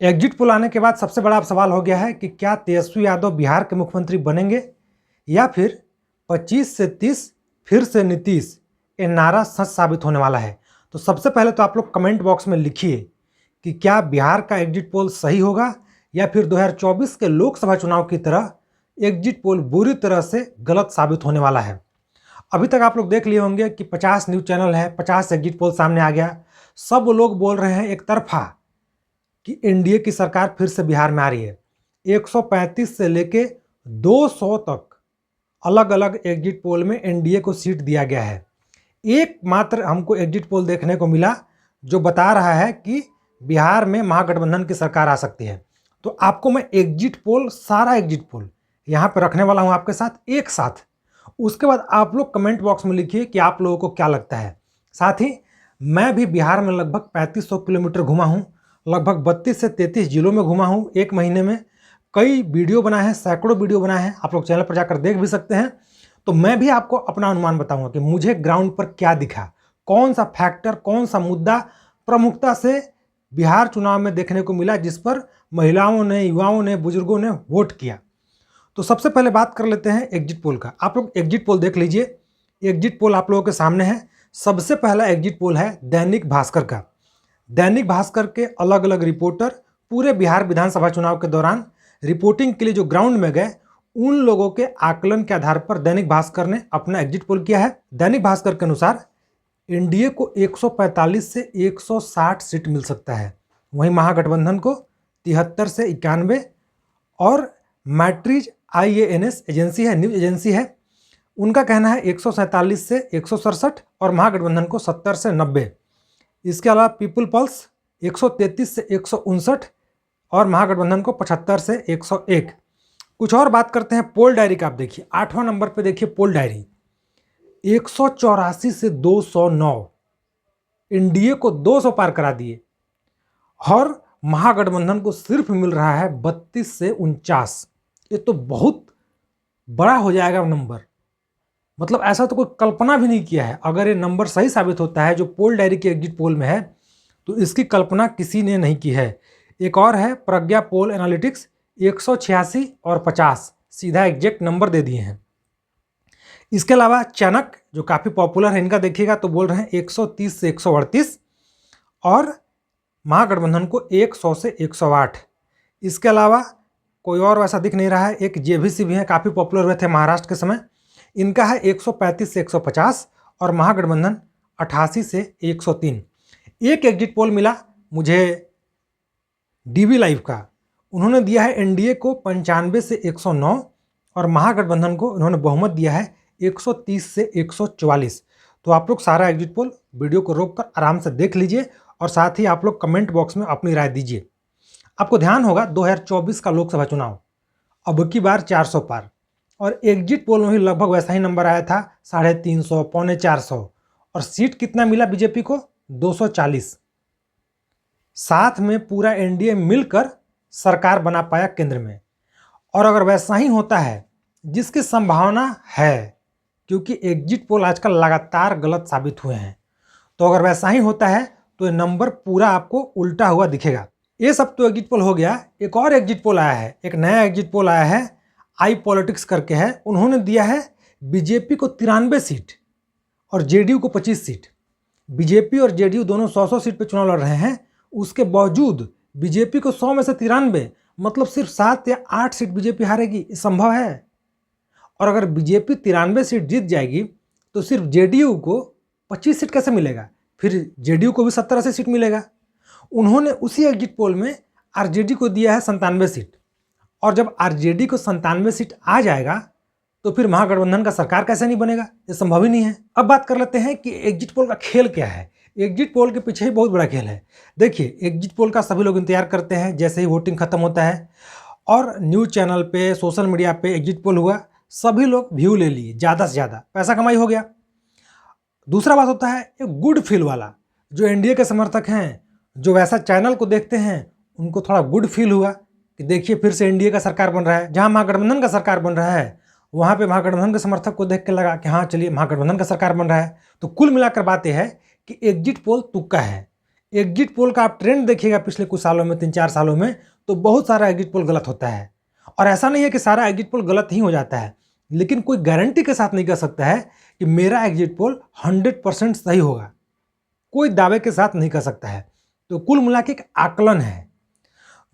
Exit poll आने के बाद सबसे बड़ा अब सवाल हो गया है कि क्या तेजस्वी यादव बिहार के मुख्यमंत्री बनेंगे या फिर 25 से 30 फिर से नीतीश। ये नारा सच साबित होने वाला है। तो सबसे पहले तो आप लोग कमेंट बॉक्स में लिखिए कि क्या बिहार का एग्जिट पोल सही होगा या फिर 2024 के लोकसभा चुनाव की तरह एग्जिट पोल बुरी तरह से गलत साबित होने वाला है। अभी तक आप लोग देख लिए होंगे कि 50 न्यूज़ चैनल है, 50 एग्जिट पोल सामने आ गया। सब लोग बोल रहे हैं एक तरफा कि एनडीए की सरकार फिर से बिहार में आ रही है। 135 से लेके 200 तक अलग अलग एग्जिट पोल में एनडीए को सीट दिया गया है। एकमात्र हमको एग्जिट पोल देखने को मिला जो बता रहा है कि बिहार में महागठबंधन की सरकार आ सकती है। तो आपको मैं एग्जिट पोल, सारा एग्जिट पोल यहाँ पर रखने वाला हूँ आपके साथ एक साथ। उसके बाद आप लोग कमेंट बॉक्स में लिखिए कि आप लोगों को क्या लगता है। साथ ही मैं भी बिहार में लगभग 3500 किलोमीटर घुमा हूँ, लगभग 32 से 33 जिलों में घुमा हूँ एक महीने में। कई वीडियो बनाए हैं, सैकड़ों वीडियो बनाए हैं, आप लोग चैनल पर जाकर देख भी सकते हैं। तो मैं भी आपको अपना अनुमान बताऊंगा कि मुझे ग्राउंड पर क्या दिखा, कौन सा फैक्टर, कौन सा मुद्दा प्रमुखता से बिहार चुनाव में देखने को मिला जिस पर महिलाओं ने, युवाओं ने, बुजुर्गों ने वोट किया। तो सबसे पहले बात कर लेते हैं एग्जिट पोल का। आप लोग एग्जिट पोल देख लीजिए। एग्जिट पोल आप लोगों के सामने है। सबसे पहला एग्जिट पोल है दैनिक भास्कर का। दैनिक भास्कर के अलग अलग रिपोर्टर पूरे बिहार विधानसभा चुनाव के दौरान रिपोर्टिंग के लिए जो ग्राउंड में गए, उन लोगों के आकलन के आधार पर दैनिक भास्कर ने अपना एग्जिट पोल किया है। दैनिक भास्कर के अनुसार एनडीए को 145 से 160 सीट मिल सकता है, वहीं महागठबंधन को 73 से 91, और मैट्रिज IANS एजेंसी है, न्यूज एजेंसी है, उनका कहना है 147 से 167 और महागठबंधन को 70 से 90। इसके अलावा पीपल पल्स 133 से 159 और महागठबंधन को 75 से 101। कुछ और बात करते हैं पोल डायरी का। आप देखिए 8वां नंबर पे देखिए पोल डायरी 184 से 209, एनडीए को 200 पार करा दिए और महागठबंधन को सिर्फ मिल रहा है 32 से 49। ये तो बहुत बड़ा हो जाएगा नंबर, मतलब ऐसा तो कोई कल्पना भी नहीं किया है। अगर ये नंबर सही साबित होता है जो पोल डायरी के एग्जिट पोल में है, तो इसकी कल्पना किसी ने नहीं की है। एक और है प्रज्ञा पोल एनालिटिक्स, 186 और 50 सीधा एग्जैक्ट नंबर दे दिए हैं। इसके अलावा चाणक्य जो काफ़ी पॉपुलर है, इनका देखिएगा तो बोल रहे हैं 130 से 138 और महागठबंधन को 100 से 108। इसके अलावा कोई और वैसा दिख नहीं रहा है। एक JVC भी है, काफ़ी पॉपुलर हुए थे महाराष्ट्र के समय, इनका है 135 से 150 और महागठबंधन 88 से 103। एक एग्जिट पोल मिला मुझे DB लाइव का, उन्होंने दिया है एनडीए को 95 से 109 और महागठबंधन को उन्होंने बहुमत दिया है 130 से 144। तो आप लोग सारा एग्जिट पोल वीडियो को रोककर आराम से देख लीजिए और साथ ही आप लोग कमेंट बॉक्स में अपनी राय दीजिए। आपको ध्यान होगा 2024 का लोकसभा चुनाव अब की बार 400 पार, और एग्जिट पोल में भी लगभग वैसा ही नंबर आया था, 350, पौने 400, और सीट कितना मिला बीजेपी को? 240। साथ में पूरा एनडीए मिलकर सरकार बना पाया केंद्र में। और अगर वैसा ही होता है, जिसकी संभावना है, क्योंकि एग्जिट पोल आजकल लगातार गलत साबित हुए हैं, तो अगर वैसा ही होता है तो ये नंबर पूरा आपको उल्टा हुआ दिखेगा। ये सब तो एग्जिट पोल हो गया। एक और एग्जिट पोल आया है, एक नया एग्जिट पोल आया है, आई पॉलिटिक्स करके है। उन्होंने दिया है बीजेपी को 93 सीट और जेडीयू को 25 सीट। बीजेपी और जेडीयू दोनों 100-100 सीट पे चुनाव लड़ रहे हैं, उसके बावजूद बीजेपी को 100 में से 93, मतलब सिर्फ 7 या 8 सीट बीजेपी हारेगी, संभव है। और अगर बीजेपी 93 सीट जीत जाएगी तो सिर्फ जेडीयू को 25 सीट कैसे मिलेगा? फिर जेडीयू को भी 70-80 सीट मिलेगा। उन्होंने उसी एग्जिट पोल में आरजेडी को दिया है 97 सीट, और जब आरजेडी को 97 सीट आ जाएगा तो फिर महागठबंधन का सरकार कैसे नहीं बनेगा? ये संभव ही नहीं है। अब बात कर लेते हैं कि एग्जिट पोल का खेल क्या है। एग्जिट पोल के पीछे ही बहुत बड़ा खेल है। देखिए एग्जिट पोल का सभी लोग इंतजार करते हैं जैसे ही वोटिंग खत्म होता है, और न्यूज़ चैनल पे, सोशल मीडिया पे एग्जिट पोल हुआ, सभी लोग व्यू ले लिए, ज़्यादा से ज़्यादा पैसा कमाई हो गया। दूसरा बात होता है एक गुड फील वाला, जो एनडीए के समर्थक हैं, जो वैसा चैनल को देखते हैं, उनको थोड़ा गुड फील हुआ कि देखिए फिर से एनडीए का सरकार बन रहा है। जहां महागठबंधन का सरकार बन रहा है, वहां पे महागठबंधन के समर्थक को देख के लगा कि हाँ चलिए महागठबंधन का सरकार बन रहा है। तो कुल मिलाकर बात यह है कि एग्जिट पोल तुक्का है। एग्जिट पोल का आप ट्रेंड देखिएगा पिछले कुछ सालों में, 3-4 सालों में, तो बहुत सारा एग्जिट पोल गलत होता है। और ऐसा नहीं है कि सारा एग्जिट पोल गलत ही हो जाता है, लेकिन कोई गारंटी के साथ नहीं कह सकता है कि मेरा एग्जिट पोल 100% सही होगा। कोई दावे के साथ नहीं कह सकता है। तो कुल मिला के एक आकलन है।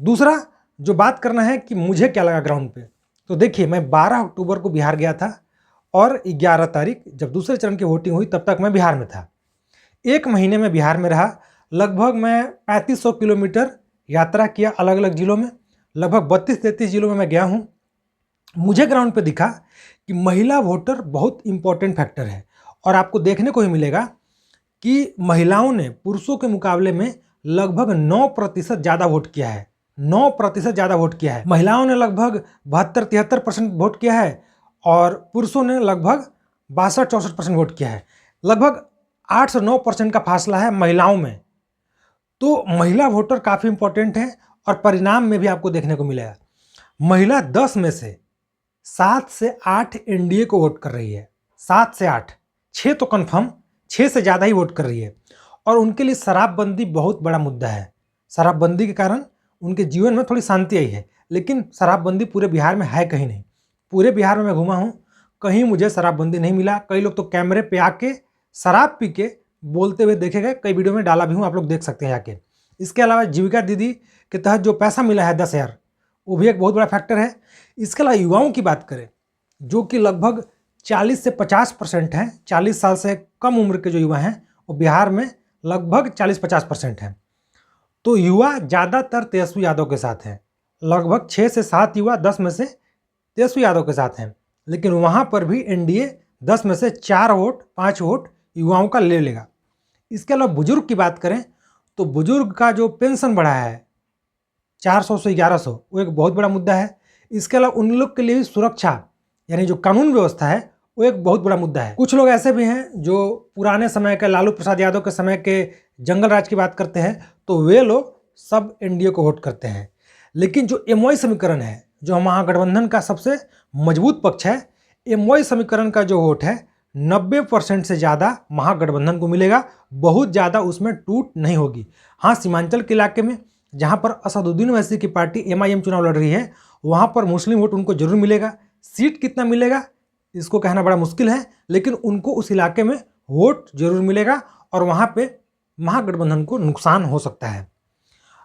दूसरा जो बात करना है कि मुझे क्या लगा ग्राउंड पे, तो देखिए मैं 12 अक्टूबर को बिहार गया था और 11 तारीख जब दूसरे चरण की वोटिंग हुई तब तक मैं बिहार में था। 1 महीने में बिहार में रहा। लगभग मैं 3500 किलोमीटर यात्रा किया अलग अलग जिलों में। लगभग 32-33 जिलों में मैं गया हूँ। मुझे ग्राउंड पे दिखा कि महिला वोटर बहुत इंपॉर्टेंट फैक्टर है। और आपको देखने को ही मिलेगा कि महिलाओं ने पुरुषों के मुकाबले में लगभग 9% ज़्यादा वोट किया है। 9% ज़्यादा वोट किया है। महिलाओं ने लगभग 72-73% वोट किया है और पुरुषों ने लगभग 62-64% वोट किया है। लगभग 8 से 9% का फासला है महिलाओं में। तो महिला वोटर काफ़ी इंपॉर्टेंट है। और परिणाम में भी आपको देखने को मिलेगा महिला 10 में से 7 से 8 एनडीए को वोट कर रही है। 7 से 8, 6 तो कन्फर्म, 6 से ज़्यादा ही वोट कर रही है। और उनके लिए शराबबंदी बहुत बड़ा मुद्दा है। शराबबंदी के कारण उनके जीवन में थोड़ी शांति आई है, लेकिन शराबबंदी पूरे बिहार में है कहीं नहीं। पूरे बिहार में मैं घूमा हूँ, कहीं मुझे शराबबंदी नहीं मिला। कई लोग तो कैमरे पे आके शराब पी के बोलते हुए देखे गए, कई वीडियो में डाला भी हूँ, आप लोग देख सकते हैं आके। इसके अलावा जीविका दीदी के तहत जो पैसा मिला है 10,000, वो भी एक बहुत बड़ा फैक्टर है। इसके अलावा युवाओं की बात करें, जो कि लगभग 40 से 50% हैं, 40 साल से कम उम्र के जो युवा हैं वो बिहार में लगभग 40-50% हैं। तो युवा ज़्यादातर तेजस्वी यादव के साथ हैं। लगभग 6 से 7 युवा 10 में से तेजस्वी यादव के साथ हैं। लेकिन वहाँ पर भी एनडीए 10 में से 4 वोट 5 वोट युवाओं का ले लेगा। इसके अलावा बुजुर्ग की बात करें तो बुजुर्ग का जो पेंशन बढ़ा है 400 से 1100, वो एक बहुत बड़ा मुद्दा है। इसके अलावा उन लोग के लिए भी सुरक्षा यानी जो कानून व्यवस्था है वो एक बहुत बड़ा मुद्दा है। कुछ लोग ऐसे भी हैं जो पुराने समय के लालू प्रसाद यादव के समय के जंगल राज की बात करते हैं, तो वे लोग सब एनडीए को वोट करते हैं। लेकिन जो एमवाई समीकरण है, जो महागठबंधन का सबसे मजबूत पक्ष है, एमवाई समीकरण का जो वोट है 90% से ज़्यादा महागठबंधन को मिलेगा। बहुत ज़्यादा उसमें टूट नहीं होगी। हाँ, सीमांचल के इलाके में जहाँ पर असदुद्दीन ओवैसी की पार्टी एमआईएम चुनाव लड़ रही है, वहाँ पर मुस्लिम वोट उनको जरूर मिलेगा। सीट कितना मिलेगा इसको कहना बड़ा मुश्किल है, लेकिन उनको उस इलाके में वोट जरूर मिलेगा और वहाँ पे महागठबंधन को नुकसान हो सकता है।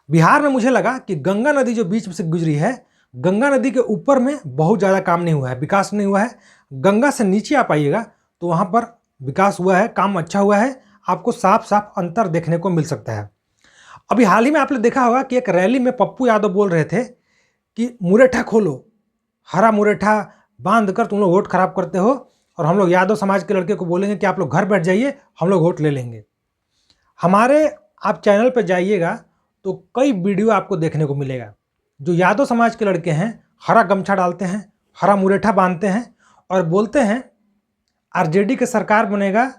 बिहार में मुझे लगा कि गंगा नदी जो बीच से गुजरी है, गंगा नदी के ऊपर में बहुत ज़्यादा काम नहीं हुआ है, विकास नहीं हुआ है। गंगा से नीचे आप आइएगा तो वहाँ पर विकास हुआ है, काम अच्छा हुआ है, आपको साफ साफ अंतर देखने को मिल सकता है। अभी हाल ही में आपने देखा होगा कि एक रैली में पप्पू यादव बोल रहे थे कि मुरेठा खोलो, हरा मुरेठा बांध कर तुम लोग वोट खराब करते हो, और हम लोग यादव समाज के लड़के को बोलेंगे कि आप लोग घर बैठ जाइए, हम लोग वोट ले लेंगे। हमारे आप चैनल पर जाइएगा तो कई वीडियो आपको देखने को मिलेगा। जो यादव समाज के लड़के हैं हरा गमछा डालते हैं, हरा मुरेठा बांधते हैं और बोलते हैं आरजेडी की सरकार बनेगा,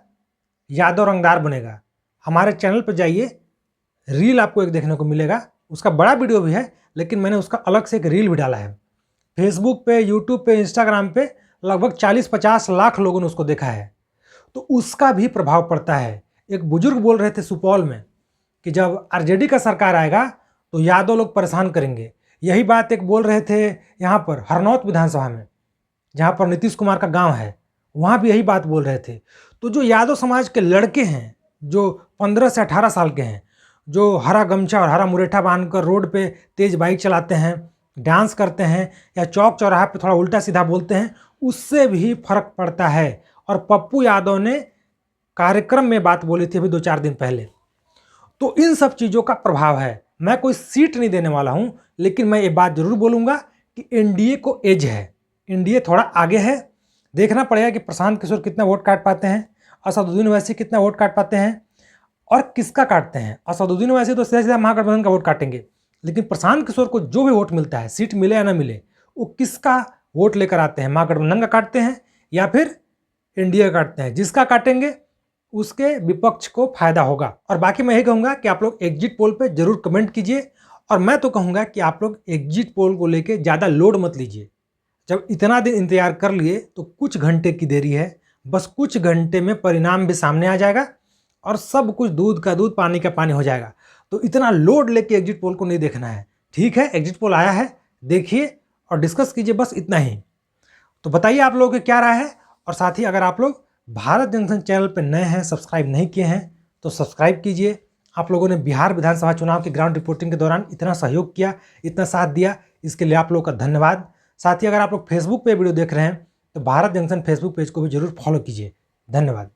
यादव रंगदार बनेगा। हमारे चैनल पर जाइए, रील आपको एक देखने को मिलेगा, उसका बड़ा वीडियो भी है, लेकिन मैंने उसका अलग से एक रील भी डाला है। फेसबुक पे, यूट्यूब पे, इंस्टाग्राम पे लगभग 40-50 लाख लोगों ने उसको देखा है। तो उसका भी प्रभाव पड़ता है। एक बुजुर्ग बोल रहे थे सुपौल में कि जब आरजेडी का सरकार आएगा तो यादव लोग परेशान करेंगे। यही बात एक बोल रहे थे यहाँ पर हरनौत विधानसभा में, जहाँ पर नीतीश कुमार का गांव है, वहाँ भी यही बात बोल रहे थे। तो जो यादव समाज के लड़के हैं जो 15 से 18 साल के हैं, जो हरा गमछा और हरा मुरेठा बांधकर रोड पे तेज बाइक चलाते हैं, डांस करते हैं या चौक चौराहा पे थोड़ा उल्टा सीधा बोलते हैं, उससे भी फर्क पड़ता है। और पप्पू यादव ने कार्यक्रम में बात बोली थी अभी 2-4 दिन पहले। तो इन सब चीज़ों का प्रभाव है। मैं कोई सीट नहीं देने वाला हूँ, लेकिन मैं ये बात जरूर बोलूँगा कि एनडीए को एज है, एनडीए थोड़ा आगे है। देखना पड़ेगा कि प्रशांत किशोर कितना वोट काट पाते हैं, असदुद्दीन ओवैसी कितना वोट काट पाते हैं और किसका काटते हैं। असदुद्दीन ओवैसी तो सीधा सीधा महागठबंधन का वोट काटेंगे, लेकिन प्रशांत किशोर को जो भी वोट मिलता है, सीट मिले या ना मिले, वो किसका वोट लेकर आते हैं, महागठबंधन का काटते हैं या फिर एनडीए का काटते हैं। जिसका काटेंगे उसके विपक्ष को फायदा होगा। और बाकी मैं यही कहूँगा कि आप लोग एग्जिट पोल पे जरूर कमेंट कीजिए। और मैं तो कहूँगा कि आप लोग एग्जिट पोल को लेके ज़्यादा लोड मत लीजिए। जब इतना दिन इंतजार कर लिए तो कुछ घंटे की देरी है, बस कुछ घंटे में परिणाम भी सामने आ जाएगा और सब कुछ दूध का दूध पानी का पानी हो जाएगा। तो इतना लोड लेके एग्जिट पोल को नहीं देखना है। ठीक है, एग्जिट पोल आया है, देखिए और डिस्कस कीजिए, बस इतना ही। तो बताइए आप लोगों की क्या राय है। और साथ ही अगर आप लोग भारत जंक्शन चैनल पर नए हैं, सब्सक्राइब नहीं किए हैं तो सब्सक्राइब कीजिए। आप लोगों ने बिहार विधानसभा चुनाव की ग्राउंड रिपोर्टिंग के दौरान इतना सहयोग किया, इतना साथ दिया, इसके लिए आप लोगों का धन्यवाद। साथ ही अगर आप लोग फेसबुक पे वीडियो देख रहे हैं तो भारत जंक्शन फेसबुक पेज को भी जरूर फॉलो कीजिए। धन्यवाद।